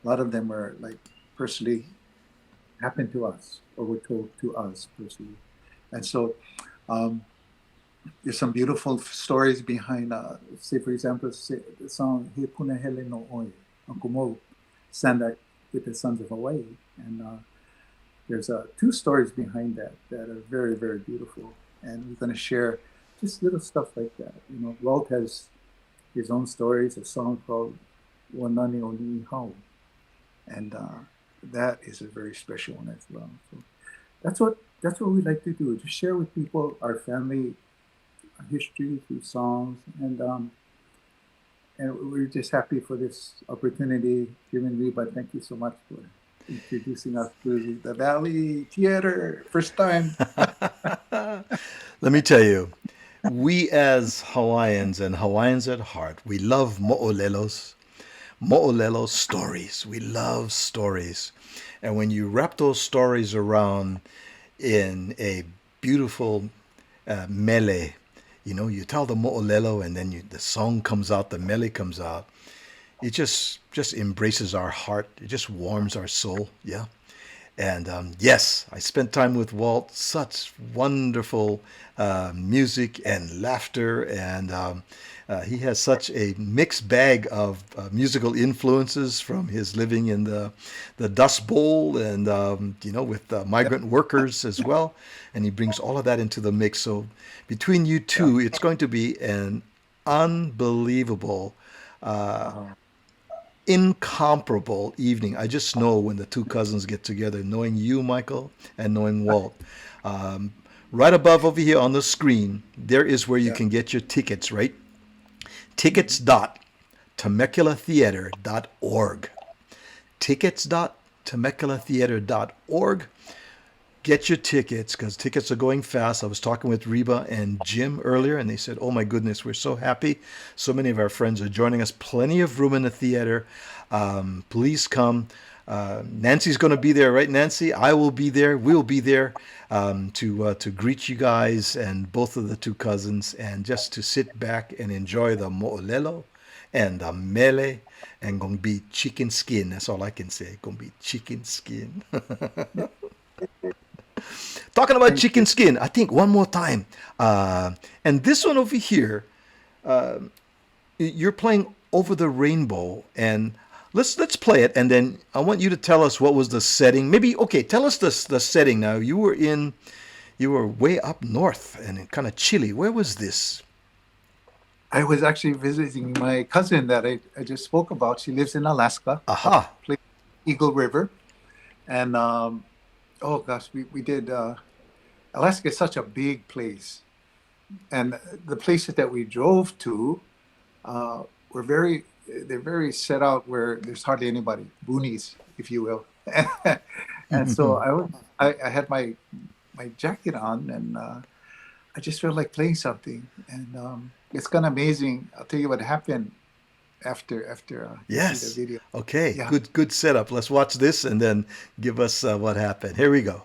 lot of them are like personally happened to us or were told to us personally. And so there's some beautiful stories behind, say, for example, the song He Punahele no Oi, Uncle Moe sang that with the Sons of Hawaii. And there's two stories behind that are very, very beautiful. And we're going to share just little stuff like that. Walt has his own stories, a song called Wanani o Ni'i Hau. And that is a very special one as well. So that's what we like to do, just share with people our family history through songs, and we're just happy for this opportunity given me. But thank you so much for introducing us to the Valley Theater. First time. Let me tell you, we as Hawaiians and Hawaiians at heart, we love mo'olelos stories. We love stories. And when you wrap those stories around in a beautiful mele, you tell the mo'olelo, and then the song comes out, the mele comes out. It just embraces our heart. It just warms our soul. Yeah. And yes, I spent time with Walt. Such wonderful music and laughter, and he has such a mixed bag of musical influences from his living in the Dust Bowl, and with migrant workers as well. And he brings all of that into the mix. So between you two, it's going to be an unbelievable, incomparable evening. I just know when the two cousins get together, knowing you, Michael, and knowing Walt. Right above over here on the screen, there is where you can get your tickets, right? Tickets.temeculatheater.org. Tickets.temeculatheater.org. Get your tickets, because tickets are going fast. I was talking with Reba and Jim earlier, and they said, oh my goodness, we're so happy. So many of our friends are joining us. Plenty of room in the theater. Please come. Nancy's going to be there, right, Nancy? I will be there. We'll be there to greet you guys and both of the two cousins, and just to sit back and enjoy the mo'olelo and the mele, and going to be chicken skin. That's all I can say. Going to be chicken skin. Talking about chicken skin, I think one more time. And this one over here, you're playing Over the Rainbow, and let's play it, and then I want you to tell us what was the setting. Maybe, okay, tell us the setting now. You were way up north and kind of chilly. Where was this? I was actually visiting my cousin that I just spoke about. She lives in Alaska. Aha. Eagle River. And oh gosh, we did. Alaska is such a big place, and the places that we drove to were they're very set out where there's hardly anybody, boonies, if you will. And so I had my jacket on, and I just felt like playing something, and it's kind of amazing. I'll tell you what happened after yes. see the video. Okay, Yeah. good setup. Let's watch this and then give us what happened. Here we go.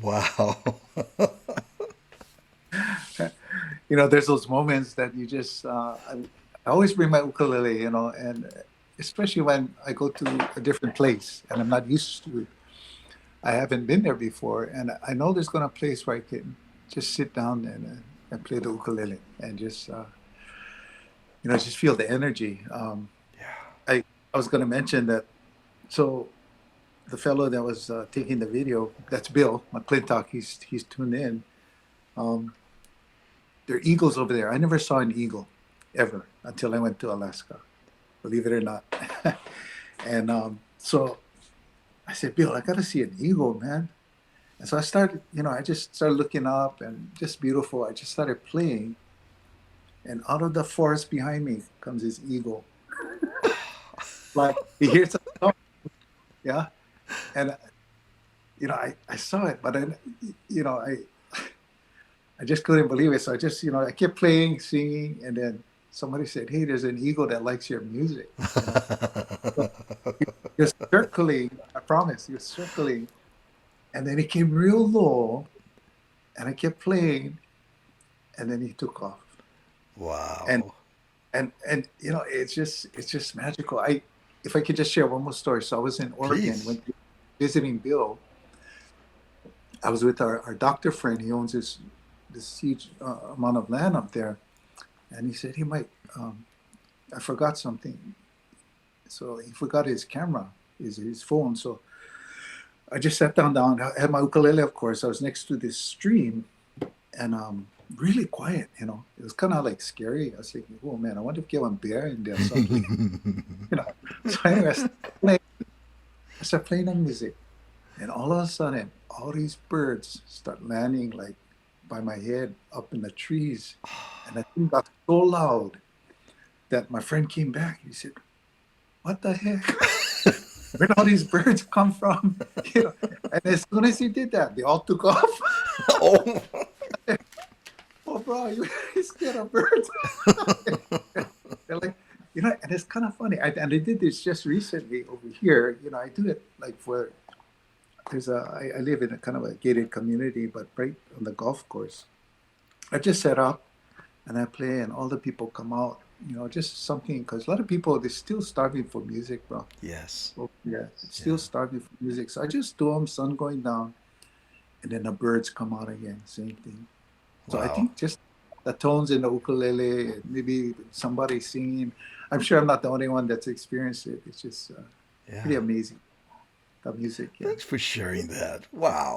Wow. There's those moments that you just, I always bring my ukulele, and especially when I go to a different place and I'm not used to it. I haven't been there before, and I know there's going to a place where I can just sit down and play the ukulele and just just feel the energy. I was going to mention that. So the fellow that was taking the video, that's Bill McClintock. He's tuned in. There are eagles over there. I never saw an eagle ever until I went to Alaska, believe it or not. And so I said, Bill, I got to see an eagle, man. And so I started, I just started looking up, and just beautiful. I just started playing. And out of the forest behind me comes this eagle. Like, he hears a song. Yeah. And, I saw it, but I just couldn't believe it. So I just, I kept playing, singing, and then somebody said, hey, there's an eagle that likes your music. So he was circling, I promise, he was circling. And then he came real low, and I kept playing, and then he took off. Wow. And it's just magical. If I could just share one more story. So I was in Oregon, when visiting Bill. I was with our doctor friend. He owns this huge amount of land up there, and he said, "Hey, Mike, I forgot something." So he forgot his camera, his phone. So I just sat down. I had my ukulele, of course. I was next to this stream, and really quiet. It was kind of like scary. I was thinking, "Oh man, I wonder if there was a bear in there or something." So anyway, I started playing the music, and all of a sudden, all these birds start landing like by my head up in the trees, and the thing got so loud that my friend came back. He said, "What the heck? Where did all these birds come from?" And as soon as he did that, they all took off. Oh. Oh, bro, you scared of birds? They're like, and it's kind of funny. And I did this just recently over here. I do it like I live in a kind of a gated community, but right on the golf course. I just set up and I play, and all the people come out, just something, because a lot of people, they're still starving for music, bro. Yes. Oh, yeah, still starving for music. So I just do them, sun going down, and then the birds come out again, same thing. So I think just the tones in the ukulele, maybe somebody singing. I'm sure I'm not the only one that's experienced it. It's just pretty amazing, the music. Yeah. Thanks for sharing that. Wow.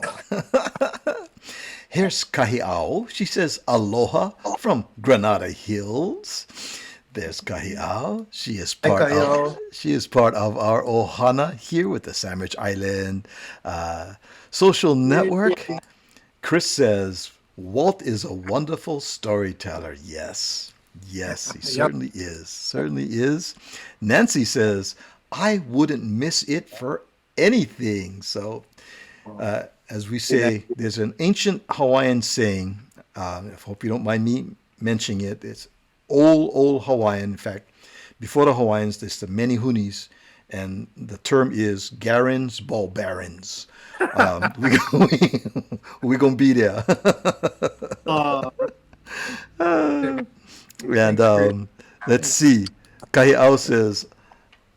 Here's Kahi'au. She says, aloha from Granada Hills. There's Kahi'au. She is part of our ohana here with the Sandwich Island social network. Chris says, Walt is a wonderful storyteller. Yes, he certainly is. Certainly is. Nancy says, I wouldn't miss it for anything. So, as we say, there's an ancient Hawaiian saying, I hope you don't mind me mentioning it. It's old Hawaiian. In fact, before the Hawaiians, there's the Menihunis, and the term is Garins Ball Barons. We're going to be there. And let's see. Kahi'au says,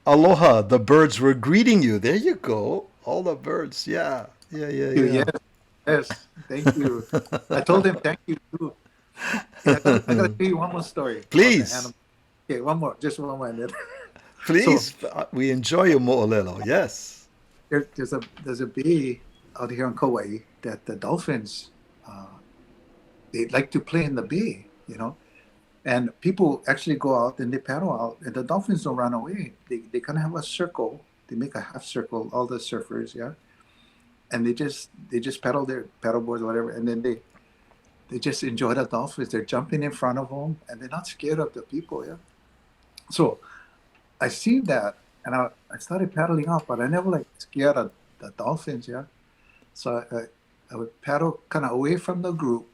aloha, the birds were greeting you. There you go. All the birds. Yeah. Yes. Thank you. I told him thank you too. I got to tell you one more story. Please. Okay, one more. Just one more. Please. We enjoy your mo'olelo. Yes. There's a bay out here in Kauai that the dolphins, they like to play in the bay, and people actually go out and they paddle out, and the dolphins don't run away. They kind of have a circle. They make a half circle, all the surfers, and they just paddle their paddle boards or whatever, and then they just enjoy the dolphins. They're jumping in front of them, and they're not scared of the people, So I seen that, and I started paddling out, but I never scared of the dolphins, So I would paddle kind of away from the group,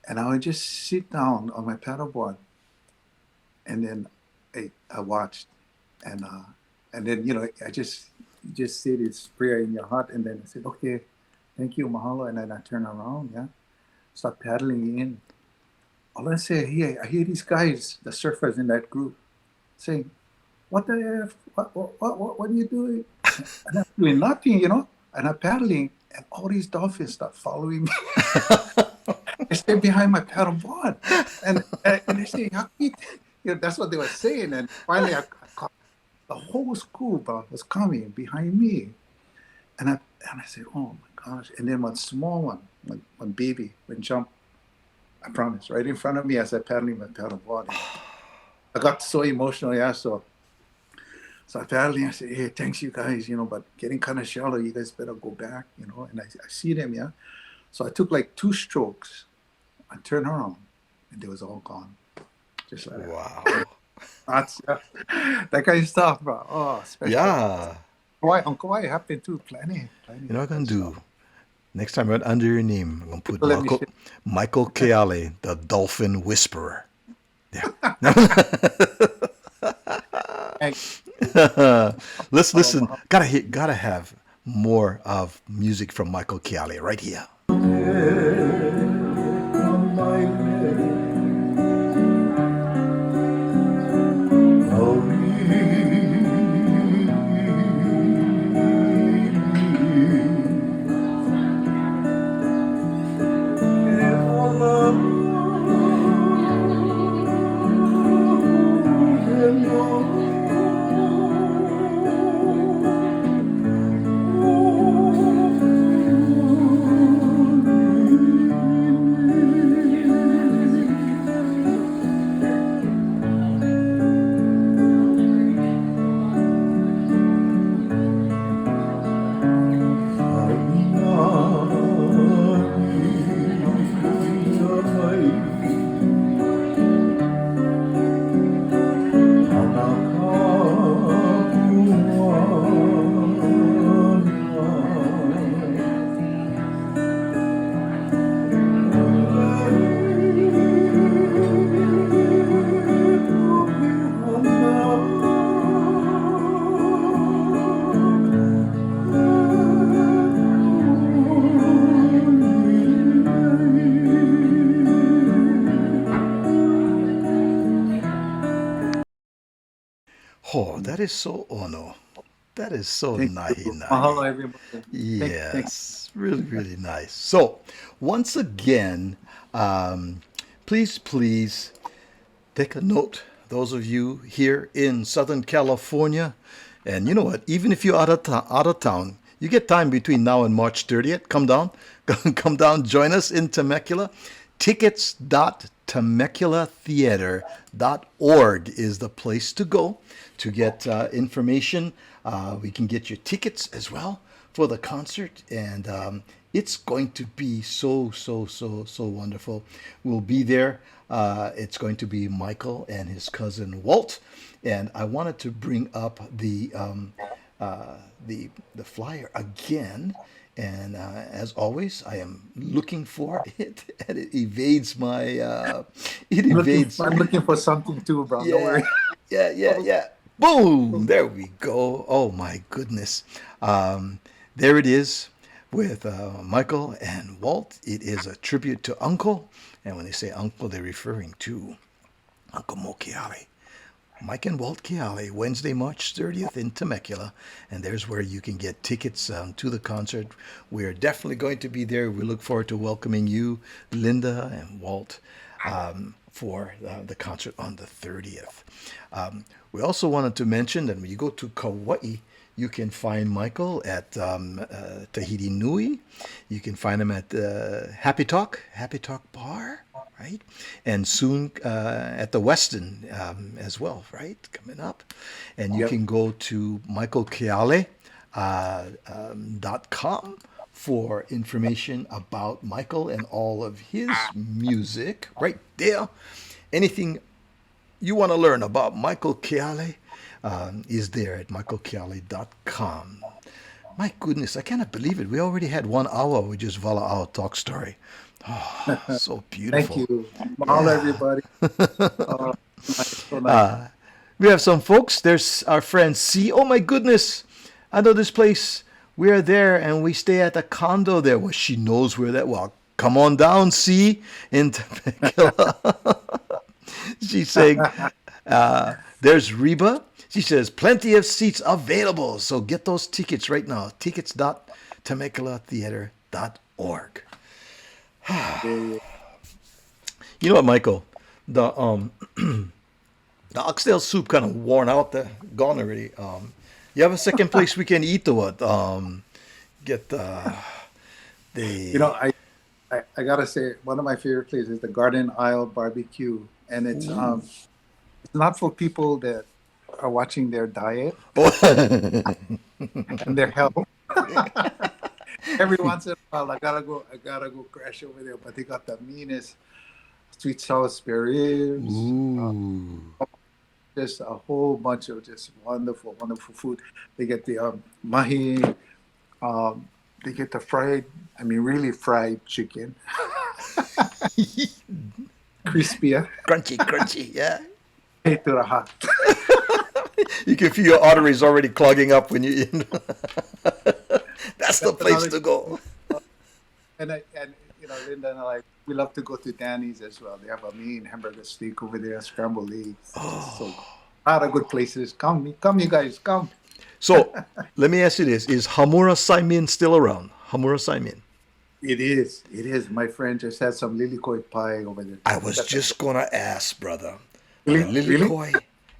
and I would just sit down on my paddleboard, and then I watched, and then I just say this prayer in your heart, and then I said, okay, thank you, mahalo, and then I turn around, start paddling in. All I say, I hear these guys, the surfers in that group, saying, what the F? What are you doing? And I'm doing nothing, and I'm paddling, and all these dolphins start following me. I stay behind my paddleboard, and they say, Haki, That's what they were saying. And finally, I caught the whole school, bro, was coming behind me. And I said, oh my gosh. And then one small one, one baby, went jump, I promise, right in front of me as I paddling my paddleboard. I got so emotional, yeah. So I paddling, I said, hey, thanks you guys, but getting kind of shallow, you guys better go back, and I see them, yeah. So I took like 2 strokes. I turned around and they was all gone. Just like Wow. that. That kind of stuff, bro. Oh, special. Yeah. On Kauai happened too. Plenty. You know what I'm going to do? Next time I'm under your name, I'm going to put Let me Michael Keale, the Dolphin Whisperer. Yeah. Let's listen. Gotta have more of music from Michael Keale right here. Oh, that is so ono. That is so nahi nahi. Mahalo, everybody. Yes, really, really nice. So, once again, please take a note, those of you here in Southern California. And you know what? Even if you're out of town, you get time between now and March 30th. Come down, join us in Temecula. Tickets.temeculatheater.org is the place to go to get information. We can get your tickets as well for the concert, and it's going to be so wonderful. We'll be there. It's going to be Michael and his cousin Walt, and I wanted to bring up the flyer again. And as always, I am looking for it, and it evades my. I'm looking for something too, bro. Don't worry. Yeah. Boom! There we go. Oh my goodness. There it is with Michael and Walt. It is a tribute to Uncle, and when they say Uncle, they're referring to Uncle Moe Keale. Mike and Walt Keale, Wednesday, March 30th in Temecula. And there's where you can get tickets to the concert. We're definitely going to be there. We look forward to welcoming you, Linda and Walt, for the concert on the 30th. We also wanted to mention that when you go to Kauai, you can find Michael at Tahiti Nui. You can find him at Happy Talk Bar, right? And soon at the Westin as well, right? Coming up. And you can go to michaelkeale.com for information about Michael and all of his music right there. Anything you want to learn about Michael Keale is there at michaelkeale.com. My goodness, I cannot believe it. We already had 1 hour with just Vala'au Talk Story. Oh, so beautiful. Thank you. Mahalo, everybody. So nice. We have some folks. There's our friend C. Oh my goodness. I know this place. We are there and we stay at a condo there. Well, she knows where that. Well, come on down, C. in Temecula. She's saying, there's Reba. She says, plenty of seats available. So get those tickets right now. Tickets.temeculatheater.org. You know what, Michael? The The oxtail soup kind of worn out, gone already. You have a second place we can eat or what? Get the You know, I gotta say, one of my favorite places is the Garden Isle Barbecue, and it's not for people that are watching their diet and their health. Every once in a while, I gotta go crash over there. But they got the meanest sweet sour spare ribs, just a whole bunch of just wonderful, wonderful food. They get the mahi, they get the fried, really fried chicken, crispier, crunchy, yeah. Hey to the hot. You can feel your arteries already clogging up when you eat. That's the place to go. And Linda and I, we love to go to Danny's as well. They have a mean hamburger steak over there, scrambled eggs. So a lot of good places. Come, you guys, come. So let me ask you this: is Hamura Saimin still around? Hamura Saimin. It is. My friend just had some lilikoi pie over there. I was just gonna ask, brother. Really? The lilikoi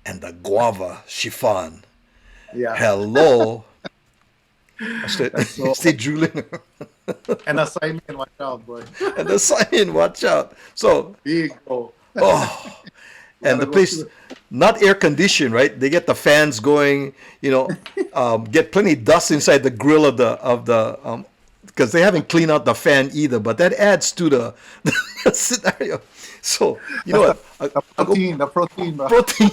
and the guava chiffon. Yeah. Hello. I stay drooling. And a Simon, watch out, boy. And the Simon, watch out. So, Big go. And the place, not air conditioned, right? They get the fans going, get plenty of dust inside the grill of the because they haven't cleaned out the fan either, but that adds to the scenario. So, you know what? The protein, bro. Protein.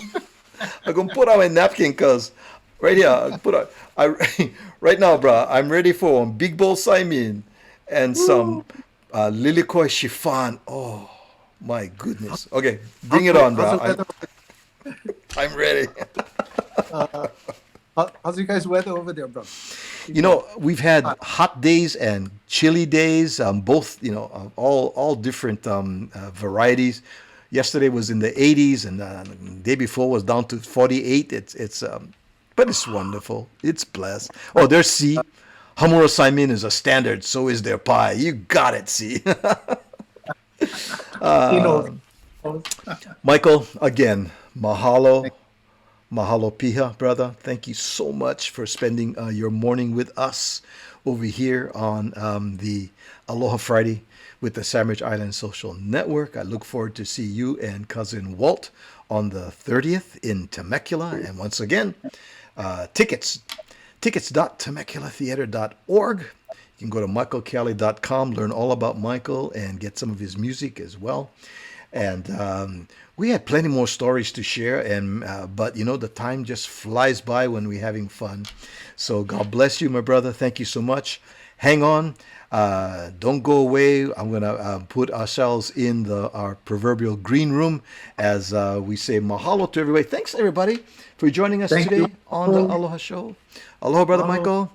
I'm going to put on my napkin because right here, right now, bro, I'm ready for one big bowl Saimin and some lilikoi chiffon. Oh, my goodness. Okay, bring it on, bro. I'm ready. How's you guys' weather over there, bro? We've had hot days and chilly days, both, all different varieties. Yesterday was in the 80s, and the day before was down to 48. But it's wonderful. It's blessed. Oh, there's C. Hamura Saimin is a standard. So is their pie. You got it, C. Michael, again, mahalo. Mahalo piha, brother. Thank you so much for spending your morning with us over here on the Aloha Friday with the Sandwich Island Social Network. I look forward to see you and cousin Walt on the 30th in Temecula. And once again, tickets.temeculatheater.org. You can go to michaelkeale.com, learn all about Michael, and get some of his music as well. And we had plenty more stories to share, but the time just flies by when we're having fun. So God bless you, my brother. Thank you so much. Hang on. Don't go away. I'm going to put ourselves in our proverbial green room as we say mahalo to everybody. Thanks, everybody, for joining us today on the Aloha Show. Aloha, Brother Michael.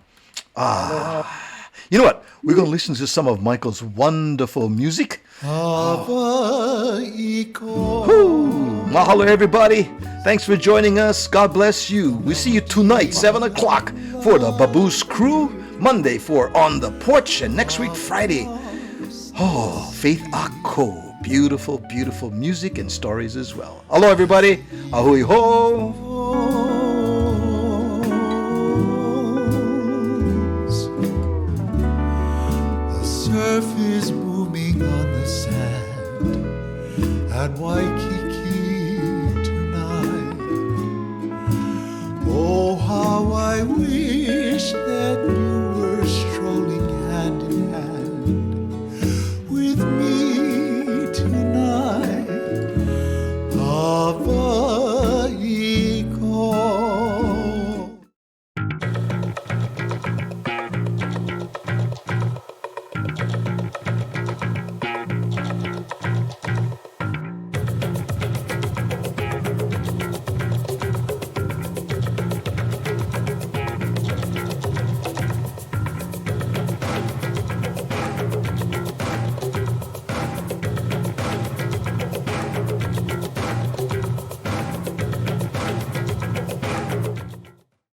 You know what? We're going to listen to some of Michael's wonderful music. Mahalo, everybody. Thanks for joining us. God bless you. We see you tonight, 7 o'clock, for the Baboose Crew. Monday for On the Porch. And next week, Friday, Faith Ako. Beautiful, beautiful music and stories as well. Hello, everybody. Ahui ho. The surf is booming on the sand at Waikiki tonight. Oh, how I wish that you were strolling hand in hand with me tonight.